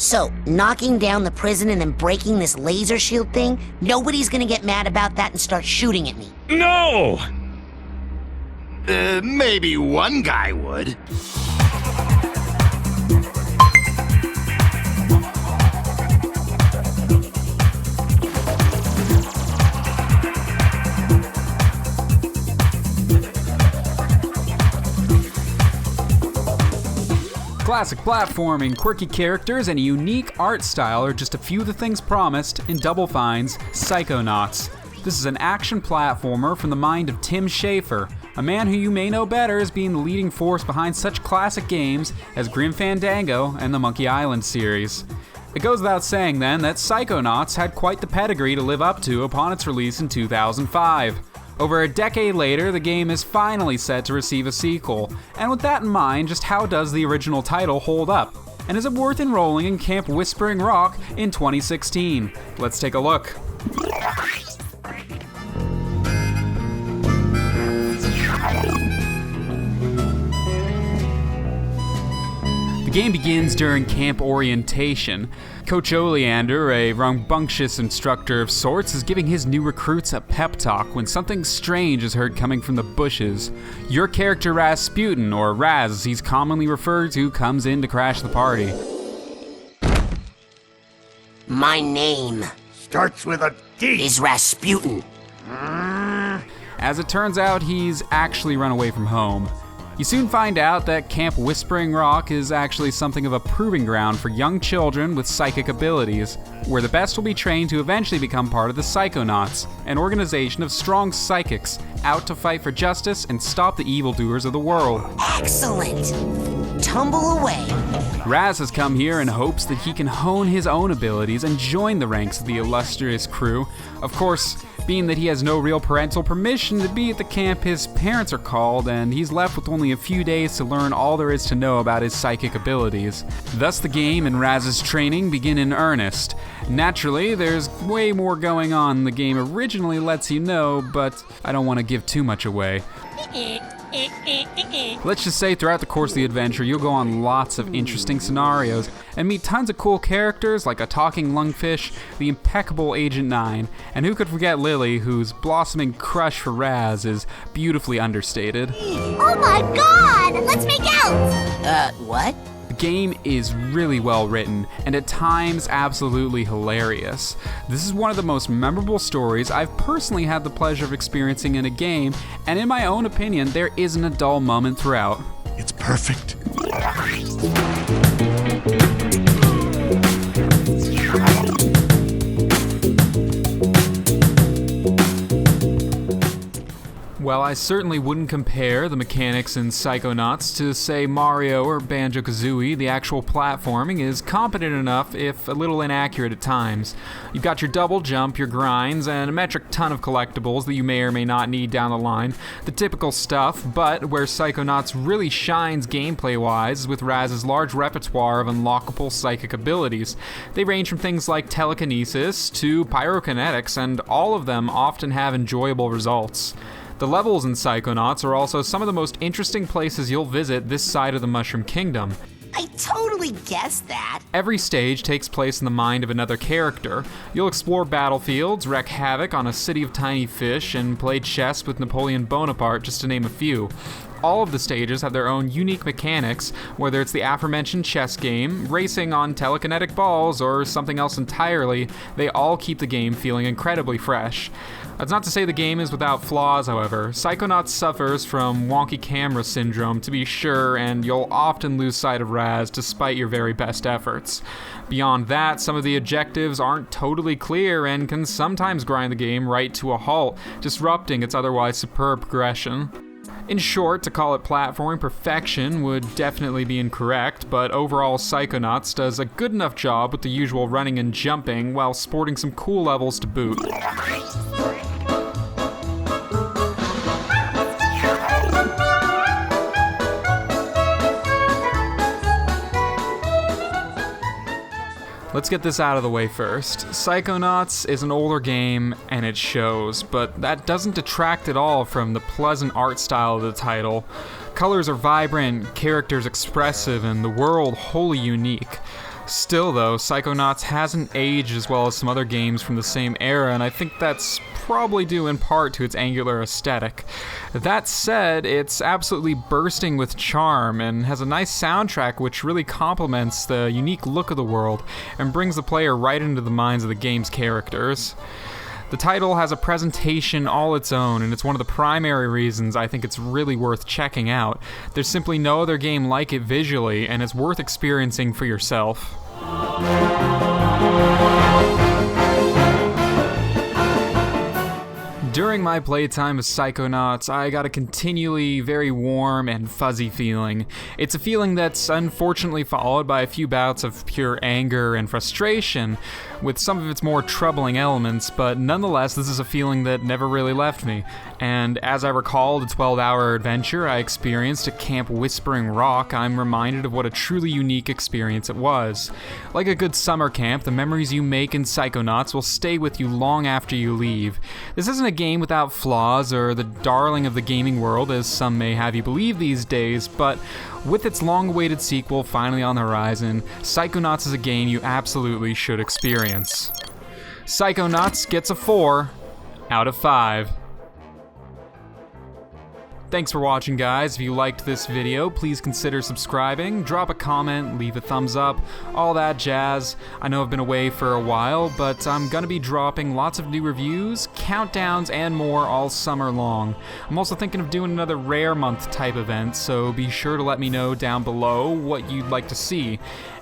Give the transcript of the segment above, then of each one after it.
So, knocking down the prison and then breaking this laser shield thing, nobody's gonna get mad about that and start shooting at me. No! Maybe one guy would. Classic platforming, quirky characters, and a unique art style are just a few of the things promised in Double Fine's Psychonauts. This is an action platformer from the mind of Tim Schafer, a man who you may know better as being the leading force behind such classic games as Grim Fandango and the Monkey Island series. It goes without saying then that Psychonauts had quite the pedigree to live up to upon its release in 2005. Over a decade later, the game is finally set to receive a sequel, and with that in mind, just how does the original title hold up? And is it worth enrolling in Camp Whispering Rock in 2016? Let's take a look. The game begins during camp orientation. Coach Oleander, a rambunctious instructor of sorts, is giving his new recruits a pep talk when something strange is heard coming from the bushes. Your character Rasputin, or Raz as he's commonly referred to, comes in to crash the party. My name Starts with a D. is Rasputin. As it turns out, he's actually run away from home. You soon find out that Camp Whispering Rock is actually something of a proving ground for young children with psychic abilities, where the best will be trained to eventually become part of the Psychonauts, an organization of strong psychics out to fight for justice and stop the evildoers of the world. Excellent. Tumble away. Raz has come here in hopes that he can hone his own abilities and join the ranks of the illustrious crew. Of course, being that he has no real parental permission to be at the camp, his parents are called, and he's left with only a few days to learn all there is to know about his psychic abilities. Thus, the game and Raz's training begin in earnest. Naturally, there's way more going on than the game originally lets you know, but I don't want to give too much away. Let's just say throughout the course of the adventure, you'll go on lots of interesting scenarios and meet tons of cool characters like a talking lungfish, the impeccable Agent 9, and who could forget Lily, whose blossoming crush for Raz is beautifully understated. Oh my god! Let's make out! What? The game is really well written, and at times absolutely hilarious. This is one of the most memorable stories I've personally had the pleasure of experiencing in a game, and in my own opinion, there isn't a dull moment throughout. It's perfect. Well, I certainly wouldn't compare the mechanics in Psychonauts to, say, Mario or Banjo-Kazooie. The actual platforming is competent enough, if a little inaccurate at times. You've got your double jump, your grinds, and a metric ton of collectibles that you may or may not need down the line. The typical stuff, but where Psychonauts really shines gameplay-wise is with Raz's large repertoire of unlockable psychic abilities. They range from things like telekinesis to pyrokinetics, and all of them often have enjoyable results. The levels in Psychonauts are also some of the most interesting places you'll visit this side of the Mushroom Kingdom. I totally guessed that. Every stage takes place in the mind of another character. You'll explore battlefields, wreak havoc on a city of tiny fish, and play chess with Napoleon Bonaparte, just to name a few. All of the stages have their own unique mechanics, whether it's the aforementioned chess game, racing on telekinetic balls, or something else entirely. They all keep the game feeling incredibly fresh. That's not to say the game is without flaws, however. Psychonauts suffers from wonky camera syndrome, to be sure, and you'll often lose sight of Raz despite your very best efforts. Beyond that, some of the objectives aren't totally clear and can sometimes grind the game right to a halt, disrupting its otherwise superb progression. In short, to call it platforming perfection would definitely be incorrect, but overall Psychonauts does a good enough job with the usual running and jumping while sporting some cool levels to boot. Let's get this out of the way first. Psychonauts is an older game, and it shows, but that doesn't detract at all from the pleasant art style of the title. Colors are vibrant, characters expressive, and the world wholly unique. Still though, Psychonauts hasn't aged as well as some other games from the same era, and I think that's probably due in part to its angular aesthetic. That said, it's absolutely bursting with charm and has a nice soundtrack which really complements the unique look of the world and brings the player right into the minds of the game's characters. The title has a presentation all its own, and it's one of the primary reasons I think it's really worth checking out. There's simply no other game like it visually, and it's worth experiencing for yourself. During my playtime of Psychonauts, I got a continually very warm and fuzzy feeling. It's a feeling that's unfortunately followed by a few bouts of pure anger and frustration, with some of its more troubling elements, but nonetheless, this is a feeling that never really left me. And as I recall the 12-hour adventure I experienced at Camp Whispering Rock, I'm reminded of what a truly unique experience it was. Like a good summer camp, the memories you make in Psychonauts will stay with you long after you leave. This isn't a game without flaws or the darling of the gaming world, as some may have you believe these days, but with its long-awaited sequel finally on the horizon, Psychonauts is a game you absolutely should experience. Psychonauts gets a 4 out of 5. Thanks for watching, guys. If you liked this video, please consider subscribing, drop a comment, leave a thumbs up, all that jazz. I know I've been away for a while, but I'm gonna be dropping lots of new reviews, countdowns, and more all summer long. I'm also thinking of doing another Rare Month type event, so be sure to let me know down below what you'd like to see.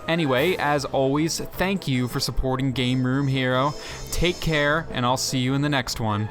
Anyway, as always, thank you for supporting Game Room Hero. Take care, and I'll see you in the next one.